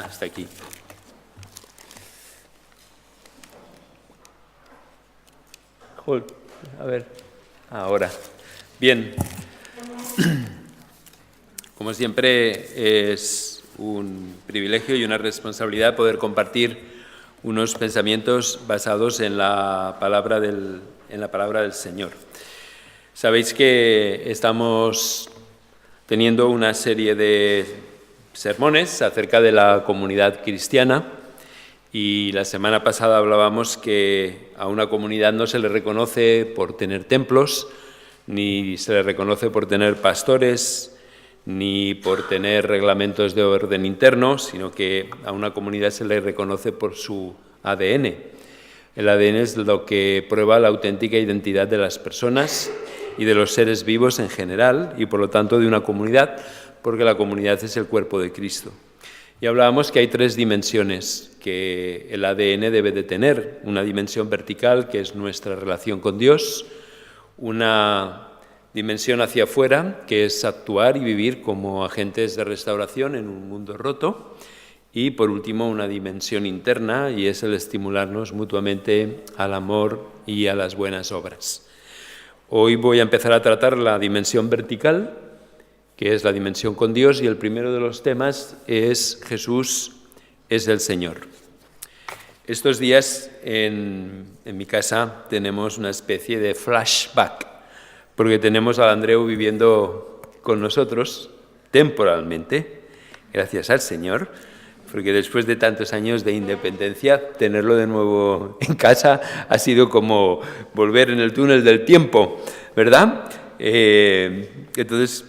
Está aquí. A ver, ahora. Bien. Como siempre, es un privilegio y una responsabilidad poder compartir unos pensamientos basados en la palabra del Señor. Sabéis que estamos teniendo una serie de sermones acerca de la comunidad cristiana y la semana pasada hablábamos que a una comunidad no se le reconoce por tener templos, ni se le reconoce por tener pastores, ni por tener reglamentos de orden interno, sino que a una comunidad se le reconoce por su ADN. El ADN es lo que prueba la auténtica identidad de las personas y de los seres vivos en general, y por lo tanto de una comunidad, porque la comunidad es el cuerpo de Cristo. Y hablábamos que hay tres dimensiones que el ADN debe de tener. Una dimensión vertical, que es nuestra relación con Dios, una dimensión hacia afuera, que es actuar y vivir como agentes de restauración en un mundo roto, y por último una dimensión interna, y es el estimularnos mutuamente al amor y a las buenas obras. Hoy voy a empezar a tratar la dimensión vertical, que es la dimensión con Dios, y el primero de los temas es Jesús es el Señor. Estos días en mi casa tenemos una especie de flashback, porque tenemos al Andreu viviendo con nosotros temporalmente, gracias al Señor, porque después de tantos años de independencia, tenerlo de nuevo en casa ha sido como volver en el túnel del tiempo, ¿verdad? Entonces,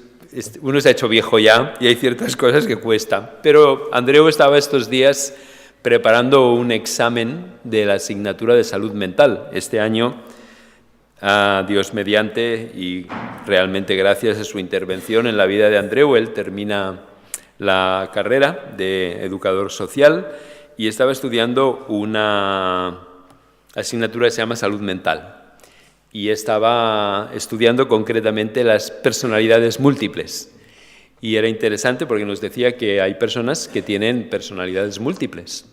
uno se ha hecho viejo ya y hay ciertas cosas que cuestan. Pero Andreu estaba estos días preparando un examen de la asignatura de salud mental. Este año, a Dios mediante y realmente gracias a su intervención en la vida de Andreu, él termina la carrera de educador social y estaba estudiando una asignatura que se llama salud mental. Y estaba estudiando concretamente las personalidades múltiples. Y era interesante porque nos decía que hay personas que tienen personalidades múltiples.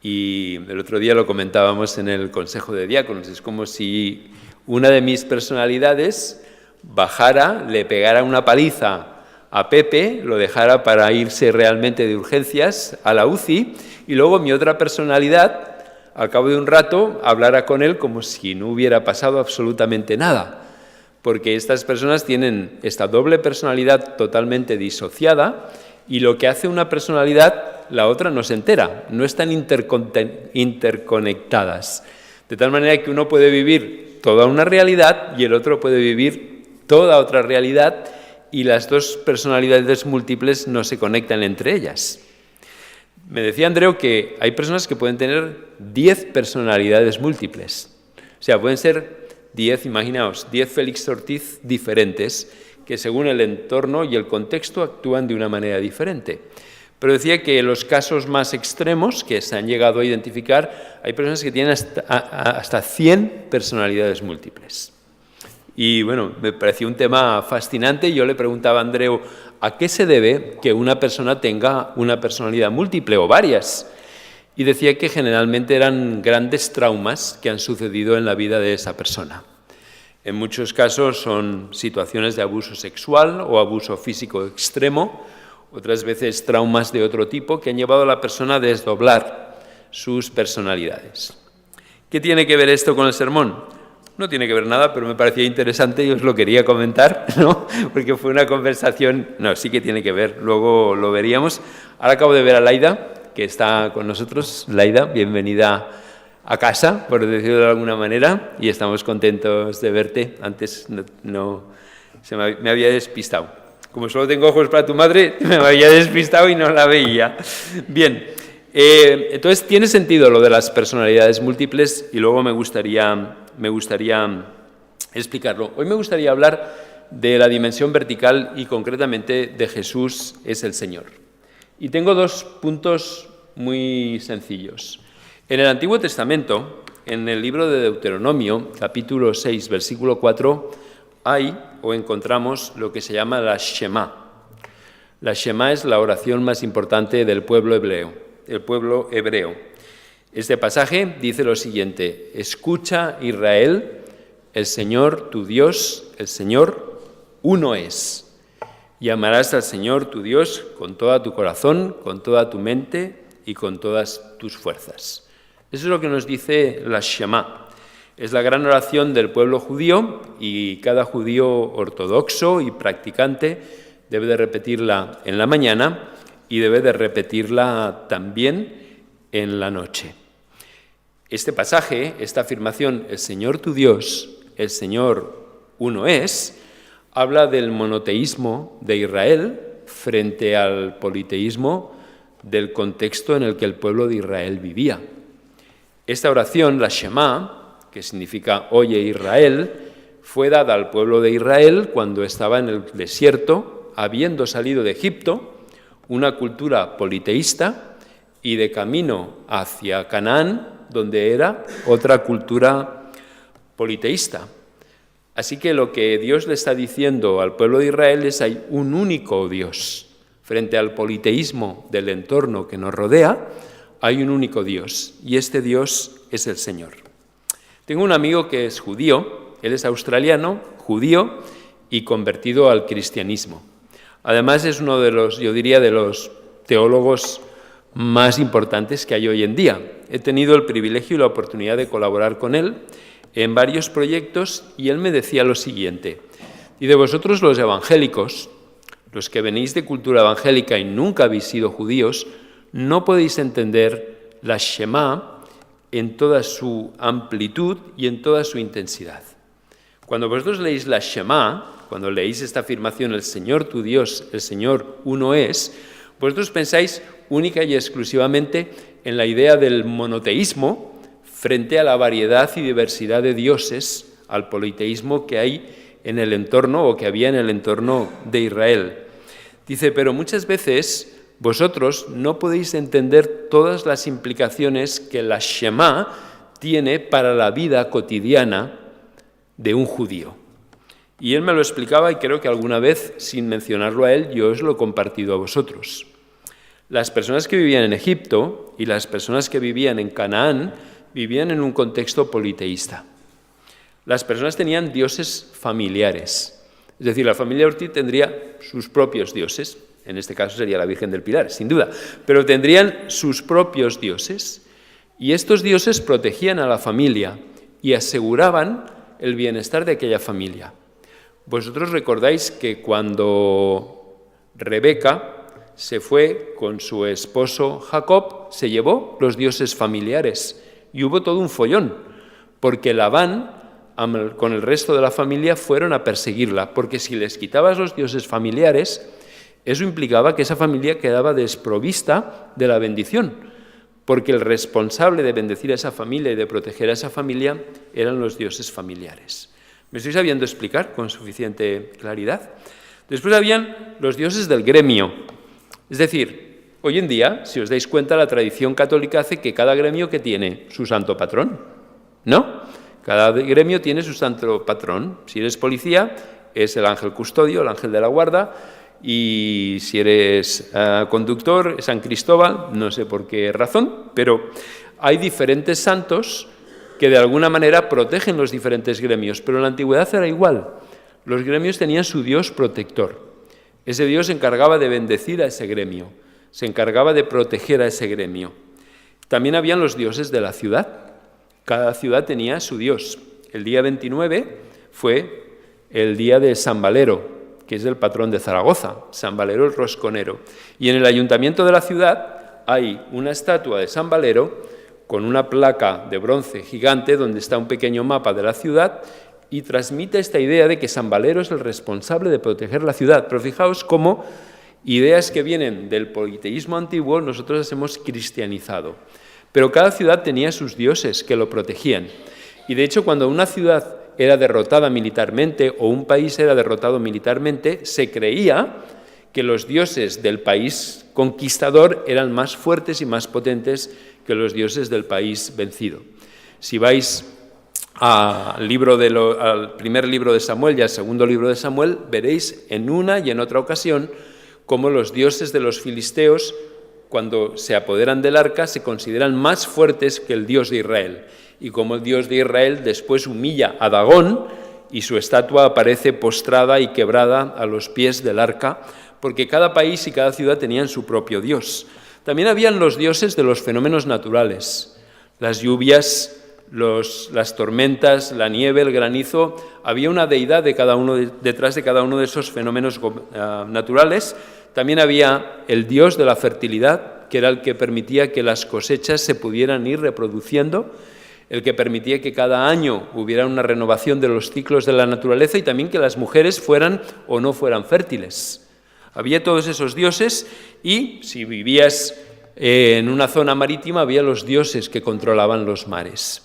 Y el otro día lo comentábamos en el Consejo de Diáconos. Es como si una de mis personalidades bajara, le pegara una paliza a Pepe, lo dejara para irse realmente de urgencias a la UCI, y luego mi otra personalidad, al cabo de un rato, hablara con él como si no hubiera pasado absolutamente nada, porque estas personas tienen esta doble personalidad totalmente disociada, y lo que hace una personalidad, la otra no se entera, no están interconectadas, de tal manera que uno puede vivir toda una realidad y el otro puede vivir toda otra realidad, y las dos personalidades múltiples no se conectan entre ellas. Me decía Andreu que hay personas que pueden tener 10 personalidades múltiples. O sea, pueden ser 10, imaginaos, 10 Félix Ortiz diferentes que según el entorno y el contexto actúan de una manera diferente. Pero decía que en los casos más extremos que se han llegado a identificar, hay personas que tienen hasta 100 personalidades múltiples. Y bueno, me pareció un tema fascinante y yo le preguntaba a Andreu, ¿a qué se debe que una persona tenga una personalidad múltiple o varias? Y decía que generalmente eran grandes traumas que han sucedido en la vida de esa persona. En muchos casos son situaciones de abuso sexual o abuso físico extremo, otras veces traumas de otro tipo que han llevado a la persona a desdoblar sus personalidades. ¿Qué tiene que ver esto con el sermón? No tiene que ver nada, pero me parecía interesante y os lo quería comentar, ¿no? Porque fue una conversación. No, sí que tiene que ver, luego lo veríamos. Ahora acabo de ver a Laida, que está con nosotros. Laida, bienvenida a casa, por decirlo de alguna manera, y estamos contentos de verte. Antes me había despistado. Como solo tengo ojos para tu madre, me había despistado y no la veía. Bien, entonces tiene sentido lo de las personalidades múltiples y luego me gustaría explicarlo. Hoy me gustaría hablar de la dimensión vertical y concretamente de Jesús es el Señor. Y tengo dos puntos muy sencillos. En el Antiguo Testamento, en el libro de Deuteronomio, capítulo 6, versículo 4, encontramos lo que se llama la Shema. La Shema es la oración más importante del pueblo hebreo. Este pasaje dice lo siguiente: escucha, Israel, el Señor tu Dios, el Señor uno es. Y amarás al Señor tu Dios con todo tu corazón, con toda tu mente y con todas tus fuerzas. Eso es lo que nos dice la Shema. Es la gran oración del pueblo judío y cada judío ortodoxo y practicante debe de repetirla en la mañana y debe de repetirla también en la noche. Este pasaje, esta afirmación, el Señor tu Dios, el Señor uno es, habla del monoteísmo de Israel frente al politeísmo del contexto en el que el pueblo de Israel vivía. Esta oración, la Shema, que significa Oye Israel, fue dada al pueblo de Israel cuando estaba en el desierto, habiendo salido de Egipto, una cultura politeísta, y de camino hacia Canaán, donde era otra cultura politeísta. Así que lo que Dios le está diciendo al pueblo de Israel es: hay un único Dios. Frente al politeísmo del entorno que nos rodea, hay un único Dios, y este Dios es el Señor. Tengo un amigo que es judío, él es australiano, judío y convertido al cristianismo. Además es uno de los, yo diría, de los teólogos más importantes que hay hoy en día. He tenido el privilegio y la oportunidad de colaborar con él en varios proyectos y él me decía lo siguiente: y de vosotros los evangélicos, los que venís de cultura evangélica y nunca habéis sido judíos, no podéis entender la Shema en toda su amplitud y en toda su intensidad. Cuando vosotros leéis la Shema, cuando leéis esta afirmación, el Señor tu Dios, el Señor uno es, vosotros pensáis única y exclusivamente en la idea del monoteísmo frente a la variedad y diversidad de dioses, al politeísmo que hay en el entorno o que había en el entorno de Israel. Dice, pero muchas veces vosotros no podéis entender todas las implicaciones que la Shema tiene para la vida cotidiana de un judío. Y él me lo explicaba y creo que alguna vez, sin mencionarlo a él, yo os lo he compartido a vosotros. Las personas que vivían en Egipto y las personas que vivían en Canaán vivían en un contexto politeísta. Las personas tenían dioses familiares. Es decir, la familia Ortiz tendría sus propios dioses, en este caso sería la Virgen del Pilar, sin duda, pero tendrían sus propios dioses y estos dioses protegían a la familia y aseguraban el bienestar de aquella familia. Vosotros recordáis que cuando Rebeca se fue con su esposo Jacob, se llevó los dioses familiares y hubo todo un follón, porque Labán, con el resto de la familia, fueron a perseguirla, porque si les quitabas los dioses familiares, eso implicaba que esa familia quedaba desprovista de la bendición, porque el responsable de bendecir a esa familia y de proteger a esa familia eran los dioses familiares. ¿Me estoy sabiendo explicar con suficiente claridad? Después habían los dioses del gremio. Es decir, hoy en día, si os dais cuenta, la tradición católica hace que cada gremio que tiene su santo patrón, ¿no? Cada gremio tiene su santo patrón. Si eres policía, es el ángel custodio, el ángel de la guarda, y si eres conductor, San Cristóbal, no sé por qué razón, pero hay diferentes santos que de alguna manera protegen los diferentes gremios, pero en la antigüedad era igual. Los gremios tenían su dios protector. Ese dios se encargaba de bendecir a ese gremio, se encargaba de proteger a ese gremio. También habían los dioses de la ciudad. Cada ciudad tenía su dios. El día 29 fue el día de San Valero, que es el patrón de Zaragoza, San Valero el Rosconero. Y en el ayuntamiento de la ciudad hay una estatua de San Valero con una placa de bronce gigante donde está un pequeño mapa de la ciudad y transmite esta idea de que San Valero es el responsable de proteger la ciudad. Pero fijaos cómo ideas que vienen del politeísmo antiguo nosotros las hemos cristianizado. Pero cada ciudad tenía sus dioses que lo protegían. Y de hecho, cuando una ciudad era derrotada militarmente o un país era derrotado militarmente, se creía que los dioses del país conquistador eran más fuertes y más potentes que los dioses del país vencido. Si vais al primer libro de Samuel y al segundo libro de Samuel, veréis en una y en otra ocasión cómo los dioses de los filisteos, cuando se apoderan del arca, se consideran más fuertes que el Dios de Israel, y cómo el Dios de Israel después humilla a Dagón y su estatua aparece postrada y quebrada a los pies del arca, porque cada país y cada ciudad tenían su propio dios. También habían los dioses de los fenómenos naturales, las lluvias, las tormentas, la nieve, el granizo. Había una deidad detrás de cada uno de esos fenómenos naturales. También había el dios de la fertilidad, que era el que permitía que las cosechas se pudieran ir reproduciendo, el que permitía que cada año hubiera una renovación de los ciclos de la naturaleza y también que las mujeres fueran o no fueran fértiles. Había todos esos dioses y si vivías en una zona marítima había los dioses que controlaban los mares.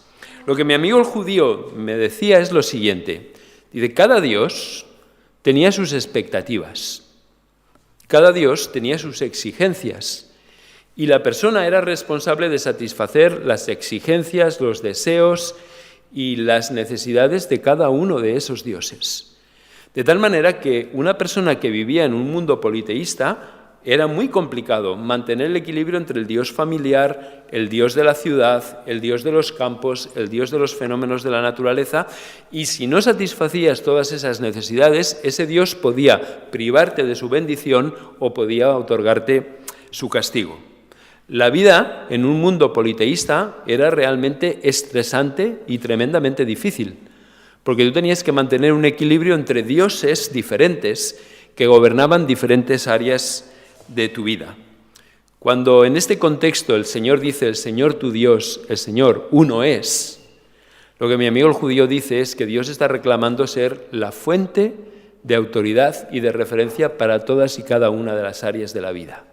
Lo que mi amigo el judío me decía es lo siguiente: dice, cada dios tenía sus expectativas, cada dios tenía sus exigencias y la persona era responsable de satisfacer las exigencias, los deseos y las necesidades de cada uno de esos dioses. De tal manera que una persona que vivía en un mundo politeísta era muy complicado mantener el equilibrio entre el dios familiar, el dios de la ciudad, el dios de los campos, el dios de los fenómenos de la naturaleza, y si no satisfacías todas esas necesidades, ese dios podía privarte de su bendición o podía otorgarte su castigo. La vida en un mundo politeísta era realmente estresante y tremendamente difícil, porque tú tenías que mantener un equilibrio entre dioses diferentes que gobernaban diferentes áreas de tu vida. Cuando en este contexto el Señor dice, el Señor tu Dios, el Señor uno es, lo que mi amigo el judío dice es que Dios está reclamando ser la fuente de autoridad y de referencia para todas y cada una de las áreas de la vida.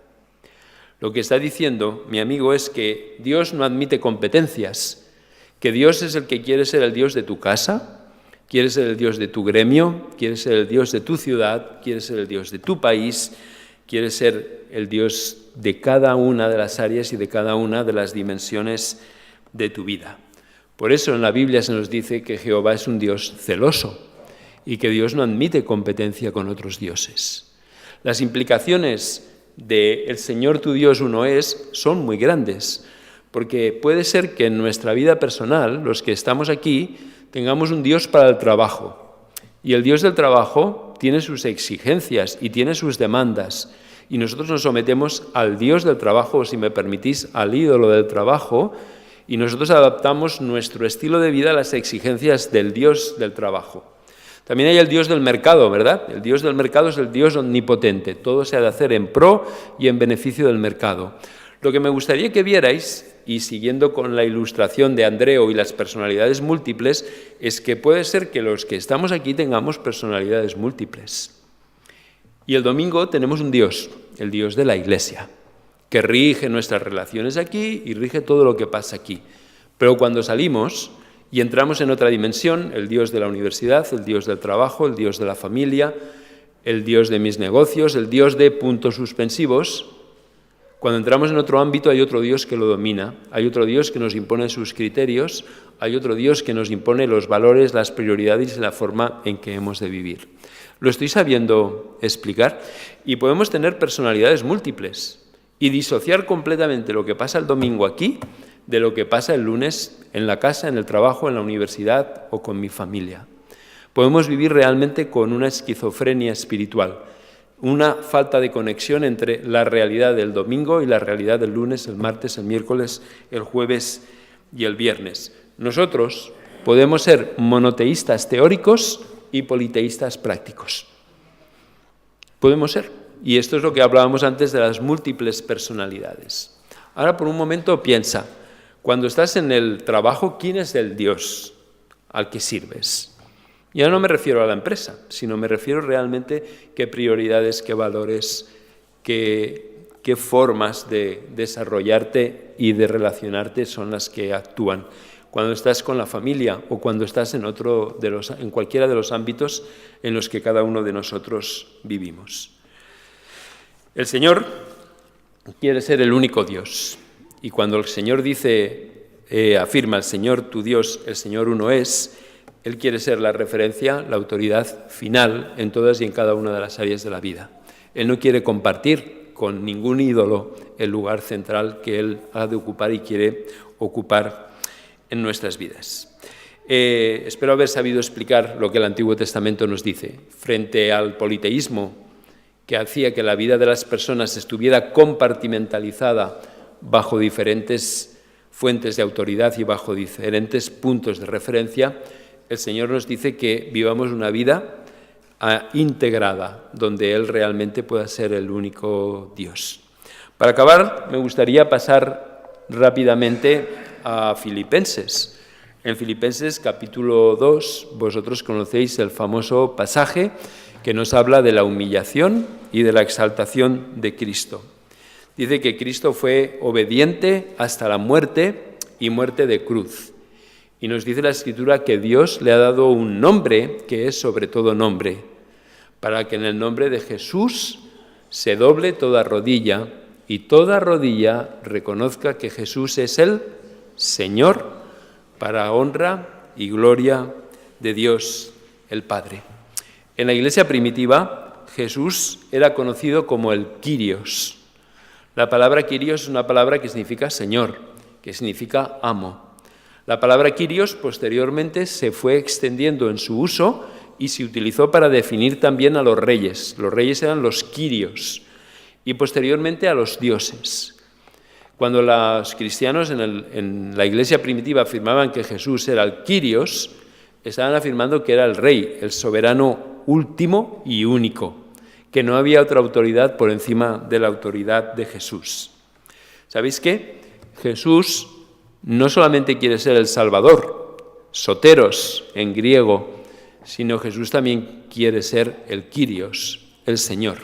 Lo que está diciendo mi amigo es que Dios no admite competencias, que Dios es el que quiere ser el Dios de tu casa, quiere ser el Dios de tu gremio, quiere ser el Dios de tu ciudad, quiere ser el Dios de tu país, quiere ser el Dios de cada una de las áreas y de cada una de las dimensiones de tu vida. Por eso en la Biblia se nos dice que Jehová es un Dios celoso y que Dios no admite competencia con otros dioses. Las implicaciones de el Señor tu Dios uno es son muy grandes, porque puede ser que en nuestra vida personal, los que estamos aquí, tengamos un Dios para el trabajo, y el Dios del trabajo tiene sus exigencias y tiene sus demandas, y nosotros nos sometemos al Dios del trabajo, o si me permitís, al ídolo del trabajo, y nosotros adaptamos nuestro estilo de vida a las exigencias del Dios del trabajo. También hay el Dios del mercado, ¿verdad? El Dios del mercado es el Dios omnipotente. Todo se ha de hacer en pro y en beneficio del mercado. Lo que me gustaría que vierais, y siguiendo con la ilustración de Andreo y las personalidades múltiples, es que puede ser que los que estamos aquí tengamos personalidades múltiples. Y el domingo tenemos un Dios, el Dios de la Iglesia, que rige nuestras relaciones aquí y rige todo lo que pasa aquí. Pero cuando salimos y entramos en otra dimensión, el Dios de la universidad, el Dios del trabajo, el Dios de la familia, el Dios de mis negocios, el Dios de puntos suspensivos. Cuando entramos en otro ámbito hay otro Dios que lo domina, hay otro Dios que nos impone sus criterios, hay otro Dios que nos impone los valores, las prioridades y la forma en que hemos de vivir. Lo estoy sabiendo explicar y podemos tener personalidades múltiples y disociar completamente lo que pasa el domingo aquí de lo que pasa el lunes en la casa, en el trabajo, en la universidad o con mi familia. Podemos vivir realmente con una esquizofrenia espiritual, una falta de conexión entre la realidad del domingo y la realidad del lunes, el martes, el miércoles, el jueves y el viernes. Nosotros podemos ser monoteístas teóricos y politeístas prácticos. Podemos ser. Y esto es lo que hablábamos antes de las múltiples personalidades. Ahora, por un momento, piensa, cuando estás en el trabajo, ¿quién es el Dios al que sirves? Ya no me refiero a la empresa, sino me refiero realmente qué prioridades, qué valores, qué formas de desarrollarte y de relacionarte son las que actúan. Cuando estás con la familia o cuando estás en cualquiera de los ámbitos en los que cada uno de nosotros vivimos. El Señor quiere ser el único Dios. Y cuando el Señor afirma el Señor tu Dios, el Señor uno es, Él quiere ser la referencia, la autoridad final en todas y en cada una de las áreas de la vida. Él no quiere compartir con ningún ídolo el lugar central que Él ha de ocupar y quiere ocupar en nuestras vidas. Espero haber sabido explicar lo que el Antiguo Testamento nos dice. Frente al politeísmo, que hacía que la vida de las personas estuviera compartimentalizada bajo diferentes fuentes de autoridad y bajo diferentes puntos de referencia, el Señor nos dice que vivamos una vida integrada, donde Él realmente pueda ser el único Dios. Para acabar, me gustaría pasar rápidamente a Filipenses. En Filipenses capítulo 2, vosotros conocéis el famoso pasaje que nos habla de la humillación y de la exaltación de Cristo. Dice que Cristo fue obediente hasta la muerte y muerte de cruz. Y nos dice la Escritura que Dios le ha dado un nombre que es sobre todo nombre, para que en el nombre de Jesús se doble toda rodilla y toda rodilla reconozca que Jesús es el Señor, para honra y gloria de Dios el Padre. En la iglesia primitiva, Jesús era conocido como el Kyrios. La palabra Kyrios es una palabra que significa Señor, que significa amo. La palabra Kyrios posteriormente se fue extendiendo en su uso y se utilizó para definir también a los reyes. Los reyes eran los Kyrios y posteriormente a los dioses. Cuando los cristianos en la iglesia primitiva afirmaban que Jesús era el Kyrios, estaban afirmando que era el rey, el soberano último y único, que no había otra autoridad por encima de la autoridad de Jesús. ¿Sabéis qué? Jesús no solamente quiere ser el Salvador, soteros en griego, sino Jesús también quiere ser el Kyrios, el Señor.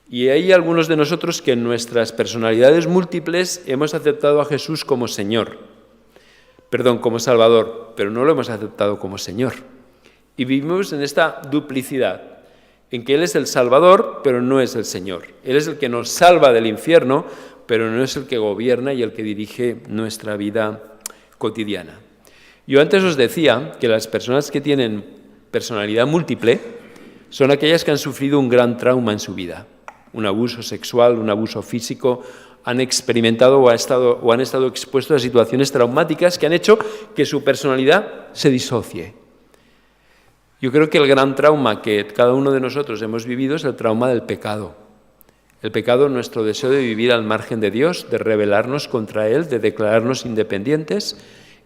Y hay algunos de nosotros que en nuestras personalidades múltiples hemos aceptado a Jesús como como Salvador, pero no lo hemos aceptado como Señor. Y vivimos en esta duplicidad, en que Él es el Salvador, pero no es el Señor. Él es el que nos salva del infierno, pero no es el que gobierna y el que dirige nuestra vida cotidiana. Yo antes os decía que las personas que tienen personalidad múltiple son aquellas que han sufrido un gran trauma en su vida. Un abuso sexual, un abuso físico, han experimentado o han estado expuestos a situaciones traumáticas que han hecho que su personalidad se disocie. Yo creo que el gran trauma que cada uno de nosotros hemos vivido es el trauma del pecado. El pecado, nuestro deseo de vivir al margen de Dios, de rebelarnos contra Él, de declararnos independientes,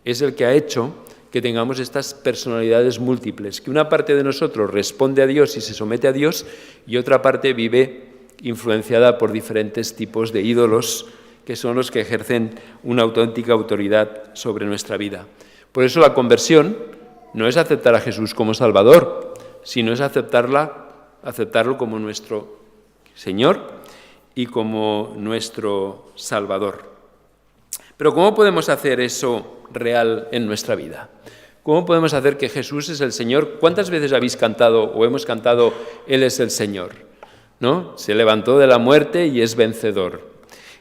es el que ha hecho que tengamos estas personalidades múltiples, que una parte de nosotros responde a Dios y se somete a Dios y otra parte vive influenciada por diferentes tipos de ídolos que son los que ejercen una auténtica autoridad sobre nuestra vida. Por eso la conversión no es aceptar a Jesús como Salvador, sino es aceptarlo como nuestro Señor y como nuestro Salvador. Pero ¿cómo podemos hacer eso real en nuestra vida? ¿Cómo podemos hacer que Jesús es el Señor? ¿Cuántas veces habéis cantado o hemos cantado Él es el Señor? ¿No? Se levantó de la muerte y es vencedor.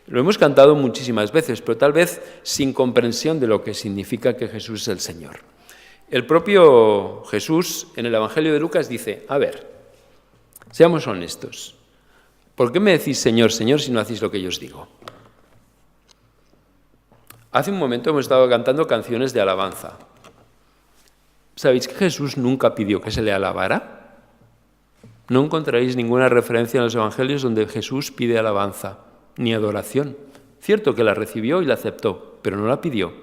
Lo hemos cantado muchísimas veces, pero tal vez sin comprensión de lo que significa que Jesús es el Señor. El propio Jesús en el Evangelio de Lucas dice, a ver, seamos honestos, ¿por qué me decís Señor, Señor si no hacéis lo que yo os digo? Hace un momento hemos estado cantando canciones de alabanza. ¿Sabéis que Jesús nunca pidió que se le alabara? No encontraréis ninguna referencia en los Evangelios donde Jesús pide alabanza, ni adoración. Cierto que la recibió y la aceptó, pero no la pidió.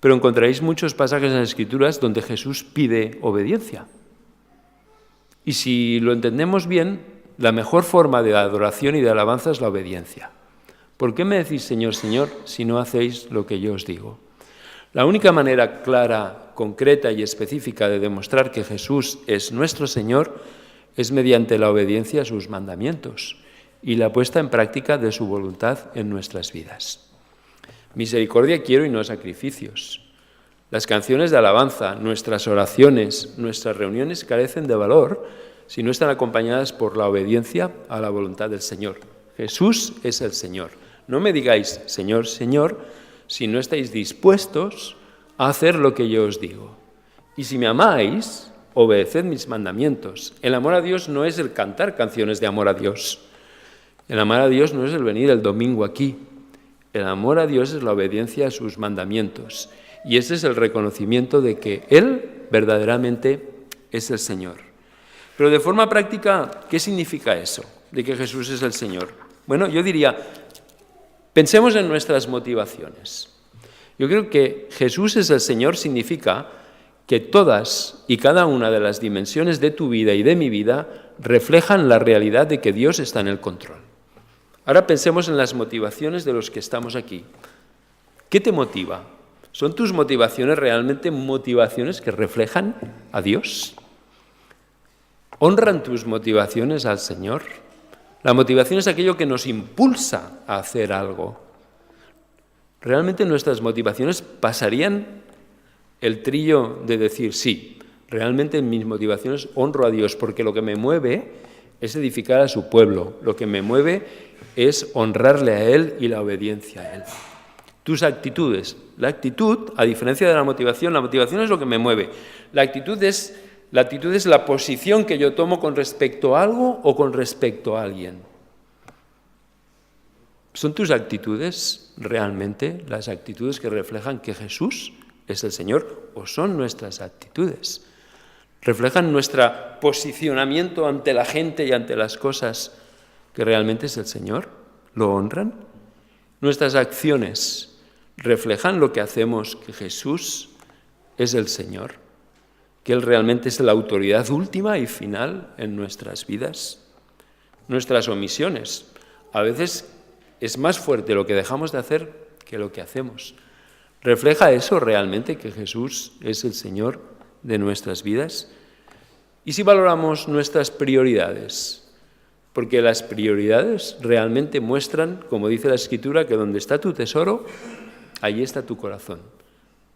Pero encontraréis muchos pasajes en las Escrituras donde Jesús pide obediencia. Y si lo entendemos bien, la mejor forma de adoración y de alabanza es la obediencia. ¿Por qué me decís Señor, Señor, si no hacéis lo que yo os digo? La única manera clara, concreta y específica de demostrar que Jesús es nuestro Señor es mediante la obediencia a sus mandamientos y la puesta en práctica de su voluntad en nuestras vidas. Misericordia quiero y no sacrificios. Las canciones de alabanza, nuestras oraciones, nuestras reuniones carecen de valor si no están acompañadas por la obediencia a la voluntad del Señor. Jesús es el Señor. No me digáis Señor, Señor, si no estáis dispuestos a hacer lo que yo os digo. Y si me amáis, obedeced mis mandamientos. El amor a Dios no es el cantar canciones de amor a Dios. El amor a Dios no es el venir el domingo aquí. El amor a Dios es la obediencia a sus mandamientos. Y ese es el reconocimiento de que Él verdaderamente es el Señor. Pero de forma práctica, ¿qué significa eso, de que Jesús es el Señor? Bueno, yo diría, pensemos en nuestras motivaciones. Yo creo que Jesús es el Señor significa que todas y cada una de las dimensiones de tu vida y de mi vida reflejan la realidad de que Dios está en el control. Ahora pensemos en las motivaciones de los que estamos aquí. ¿Qué te motiva? ¿Son tus motivaciones realmente motivaciones que reflejan a Dios? ¿Honran tus motivaciones al Señor? La motivación es aquello que nos impulsa a hacer algo. ¿Realmente nuestras motivaciones pasarían el trillo de decir, sí, realmente en mis motivaciones honro a Dios, porque lo que me mueve es edificar a su pueblo, lo que me mueve es honrarle a Él y la obediencia a Él? Tus actitudes. La actitud, a diferencia de la motivación es lo que me mueve. La actitud es la posición que yo tomo con respecto a algo o con respecto a alguien. ¿Son tus actitudes realmente las actitudes que reflejan que Jesús es el Señor? ¿O son nuestras actitudes? ¿Reflejan nuestro posicionamiento ante la gente y ante las cosas que realmente es el Señor? ¿Lo honran? ¿Nuestras acciones reflejan lo que hacemos, que Jesús es el Señor? ¿Que Él realmente es la autoridad última y final en nuestras vidas? Nuestras omisiones. A veces es más fuerte lo que dejamos de hacer que lo que hacemos. ¿Refleja eso realmente que Jesús es el Señor de nuestras vidas? ¿Y si valoramos nuestras prioridades? Porque las prioridades realmente muestran, como dice la Escritura, que donde está tu tesoro, allí está tu corazón.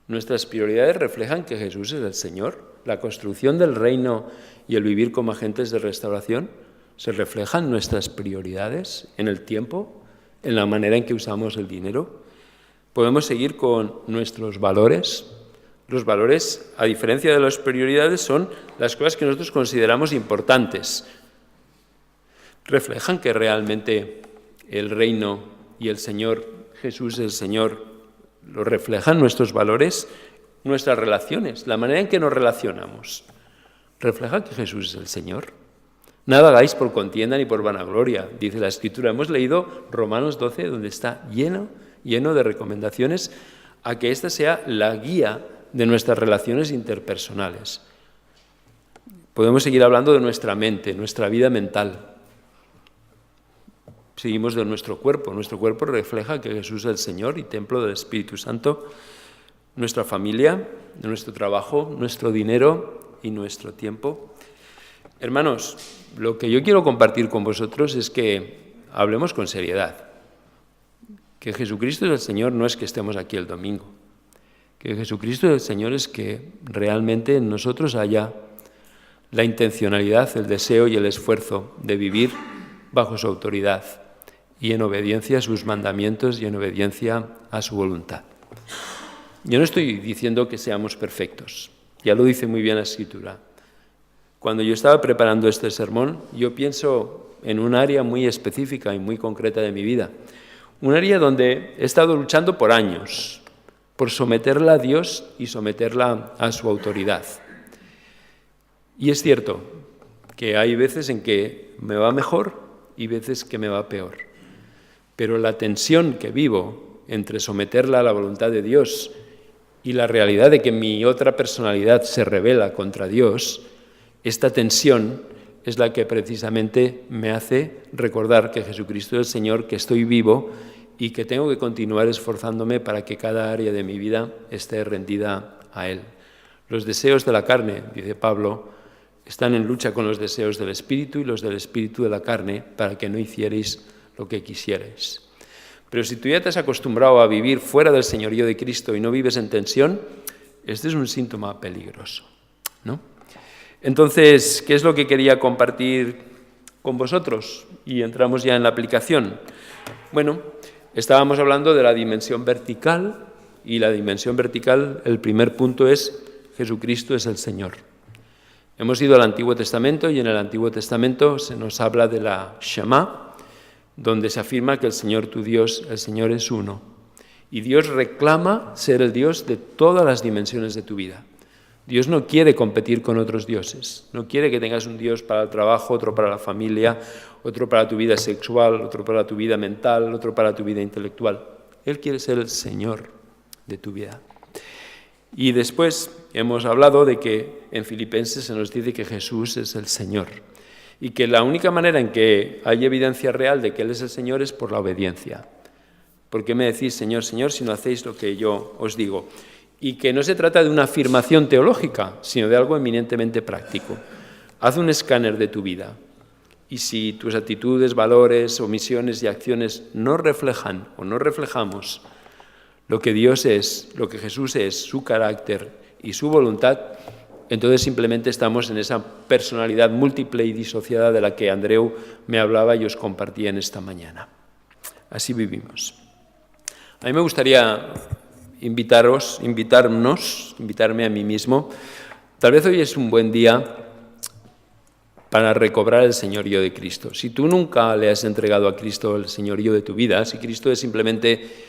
Nuestras prioridades reflejan que Jesús es el Señor. La construcción del reino y el vivir como agentes de restauración se reflejan en nuestras prioridades, en el tiempo, en la manera en que usamos el dinero. Podemos seguir con nuestros valores. Los valores, a diferencia de las prioridades, son las cosas que nosotros consideramos importantes. Reflejan que realmente el reino y el Señor, Jesús el Señor, lo reflejan nuestros valores, nuestras relaciones, la manera en que nos relacionamos. ¿Refleja que Jesús es el Señor? Nada hagáis por contienda ni por vanagloria, dice la Escritura. Hemos leído Romanos 12, donde está lleno de recomendaciones a que esta sea la guía de nuestras relaciones interpersonales. Podemos seguir hablando de nuestra mente, nuestra vida mental. Seguimos de nuestro cuerpo. Nuestro cuerpo refleja que Jesús es el Señor y templo del Espíritu Santo. Nuestra familia, nuestro trabajo, nuestro dinero y nuestro tiempo. Hermanos, lo que yo quiero compartir con vosotros es que hablemos con seriedad. Que Jesucristo es el Señor no es que estemos aquí el domingo. Que Jesucristo es el Señor es que realmente en nosotros haya la intencionalidad, el deseo y el esfuerzo de vivir bajo su autoridad y en obediencia a sus mandamientos y en obediencia a su voluntad. Yo no estoy diciendo que seamos perfectos, ya lo dice muy bien la Escritura. Cuando yo estaba preparando este sermón, yo pienso en un área muy específica y muy concreta de mi vida. Un área donde he estado luchando por años, por someterla a Dios y someterla a su autoridad. Y es cierto que hay veces en que me va mejor y veces que me va peor. Pero la tensión que vivo entre someterla a la voluntad de Dios y la realidad de que mi otra personalidad se rebela contra Dios, esta tensión es la que precisamente me hace recordar que Jesucristo es el Señor, que estoy vivo y que tengo que continuar esforzándome para que cada área de mi vida esté rendida a Él. Los deseos de la carne, dice Pablo, están en lucha con los deseos del Espíritu y los del Espíritu de la carne para que no hicierais lo que quisierais. Pero si tú ya te has acostumbrado a vivir fuera del señorío de Cristo y no vives en tensión, este es un síntoma peligroso, ¿no? Entonces, ¿qué es lo que quería compartir con vosotros? Y entramos ya en la aplicación. Bueno, estábamos hablando de la dimensión vertical, y la dimensión vertical, el primer punto es Jesucristo es el Señor. Hemos ido al Antiguo Testamento y en el Antiguo Testamento se nos habla de la Shema, donde se afirma que el Señor tu Dios, el Señor es uno. Y Dios reclama ser el Dios de todas las dimensiones de tu vida. Dios no quiere competir con otros dioses. No quiere que tengas un Dios para el trabajo, otro para la familia, otro para tu vida sexual, otro para tu vida mental, otro para tu vida intelectual. Él quiere ser el Señor de tu vida. Y después hemos hablado de que en Filipenses se nos dice que Jesús es el Señor y que la única manera en que hay evidencia real de que Él es el Señor es por la obediencia. ¿Por qué me decís Señor, Señor, si no hacéis lo que yo os digo? Y que no se trata de una afirmación teológica, sino de algo eminentemente práctico. Haz un escáner de tu vida y si tus actitudes, valores, omisiones y acciones no reflejan o no reflejamos lo que Dios es, lo que Jesús es, su carácter y su voluntad, entonces simplemente estamos en esa personalidad múltiple y disociada de la que Andreu me hablaba y os compartía en esta mañana. Así vivimos. A mí me gustaría invitarme a mí mismo. Tal vez hoy es un buen día para recobrar el señorío de Cristo. Si tú nunca le has entregado a Cristo el señorío de tu vida, si Cristo es simplemente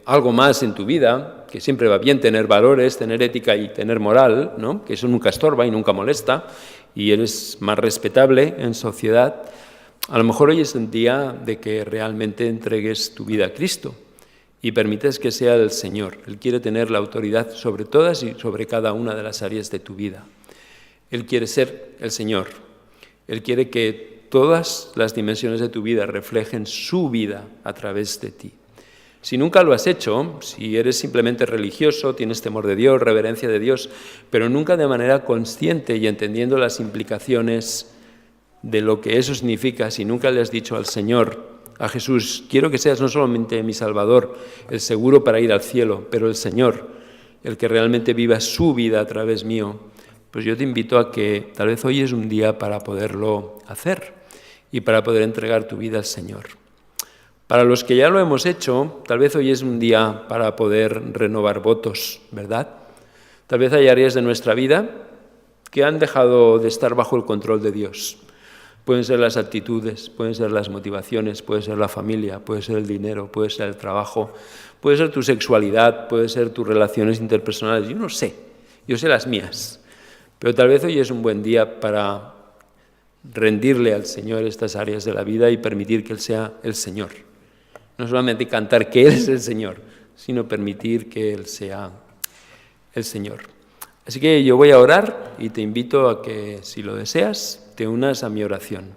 algo más en tu vida, que siempre va bien tener valores, tener ética y tener moral, ¿no? Que eso nunca estorba y nunca molesta, y eres más respetable en sociedad, a lo mejor hoy es el día de que realmente entregues tu vida a Cristo y permites que sea el Señor. Él quiere tener la autoridad sobre todas y sobre cada una de las áreas de tu vida. Él quiere ser el Señor. Él quiere que todas las dimensiones de tu vida reflejen su vida a través de ti. Si nunca lo has hecho, si eres simplemente religioso, tienes temor de Dios, reverencia de Dios, pero nunca de manera consciente y entendiendo las implicaciones de lo que eso significa, si nunca le has dicho al Señor, a Jesús, quiero que seas no solamente mi Salvador, el seguro para ir al cielo, pero el Señor, el que realmente viva su vida a través mío, pues yo te invito a que tal vez hoy es un día para poderlo hacer y para poder entregar tu vida al Señor. Para los que ya lo hemos hecho, tal vez hoy es un día para poder renovar votos, ¿verdad? Tal vez hay áreas de nuestra vida que han dejado de estar bajo el control de Dios. Pueden ser las actitudes, pueden ser las motivaciones, puede ser la familia, puede ser el dinero, puede ser el trabajo, puede ser tu sexualidad, puede ser tus relaciones interpersonales. Yo no sé, yo sé las mías. Pero tal vez hoy es un buen día para rendirle al Señor estas áreas de la vida y permitir que Él sea el Señor. No solamente cantar que Él es el Señor, sino permitir que Él sea el Señor. Así que yo voy a orar y te invito a que, si lo deseas, te unas a mi oración.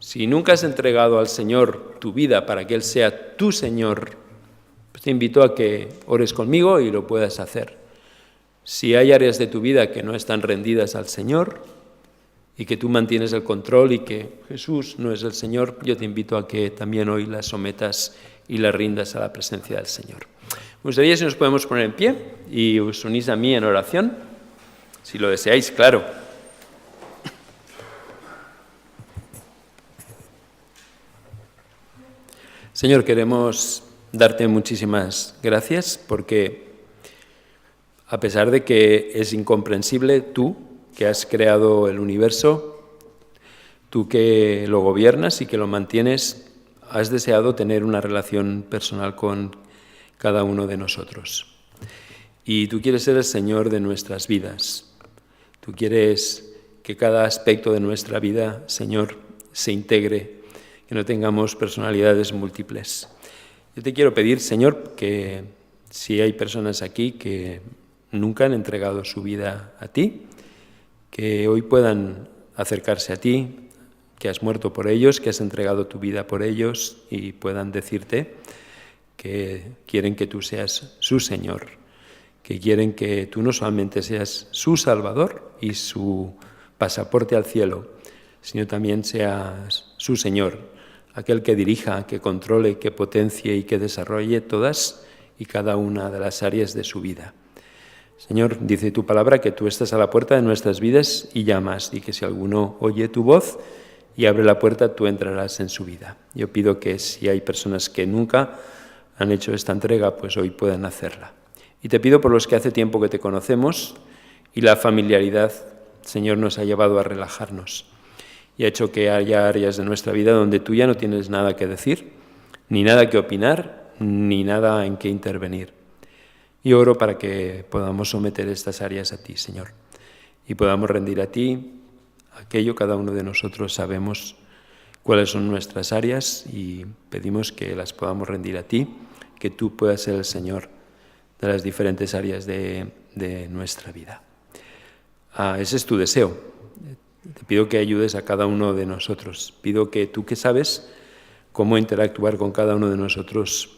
Si nunca has entregado al Señor tu vida para que Él sea tu Señor, pues te invito a que ores conmigo y lo puedas hacer. Si hay áreas de tu vida que no están rendidas al Señor y que tú mantienes el control y que Jesús no es el Señor, yo te invito a que también hoy las sometas y las rindas a la presencia del Señor. Me gustaría si nos podemos poner en pie y os unís a mí en oración, si lo deseáis, claro. Señor, queremos darte muchísimas gracias porque a pesar de que es incomprensible, tú que has creado el universo, tú que lo gobiernas y que lo mantienes, has deseado tener una relación personal con cada uno de nosotros. Y tú quieres ser el Señor de nuestras vidas. Tú quieres que cada aspecto de nuestra vida, Señor, se integre, que no tengamos personalidades múltiples. Yo te quiero pedir, Señor, que si hay personas aquí que nunca han entregado su vida a ti, que hoy puedan acercarse a ti, que has muerto por ellos, que has entregado tu vida por ellos y puedan decirte que quieren que tú seas su Señor, que quieren que tú no solamente seas su Salvador y su pasaporte al cielo, sino también seas su Señor, aquel que dirija, que controle, que potencie y que desarrolle todas y cada una de las áreas de su vida. Señor, dice tu palabra que tú estás a la puerta de nuestras vidas y llamas, y que si alguno oye tu voz y abre la puerta, tú entrarás en su vida. Yo pido que si hay personas que nunca han hecho esta entrega, pues hoy puedan hacerla. Y te pido por los que hace tiempo que te conocemos y la familiaridad Señor, nos ha llevado a relajarnos y ha hecho que haya áreas de nuestra vida donde tú ya no tienes nada que decir, ni nada que opinar, ni nada en que intervenir. Y oro para que podamos someter estas áreas a ti, Señor, y podamos rendir a ti aquello. Cada uno de nosotros sabemos cuáles son nuestras áreas y pedimos que las podamos rendir a ti, que tú puedas ser el Señor de las diferentes áreas de nuestra vida. Ese es tu deseo. Te pido que ayudes a cada uno de nosotros. Pido que tú, que sabes cómo interactuar con cada uno de nosotros,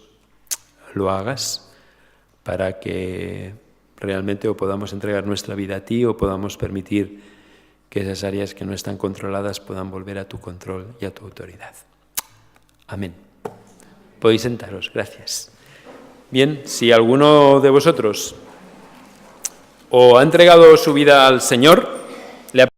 lo hagas para que realmente o podamos entregar nuestra vida a ti o podamos permitir que esas áreas que no están controladas puedan volver a tu control y a tu autoridad. Amén. Podéis sentaros. Gracias. Bien, si alguno de vosotros o ha entregado su vida al Señor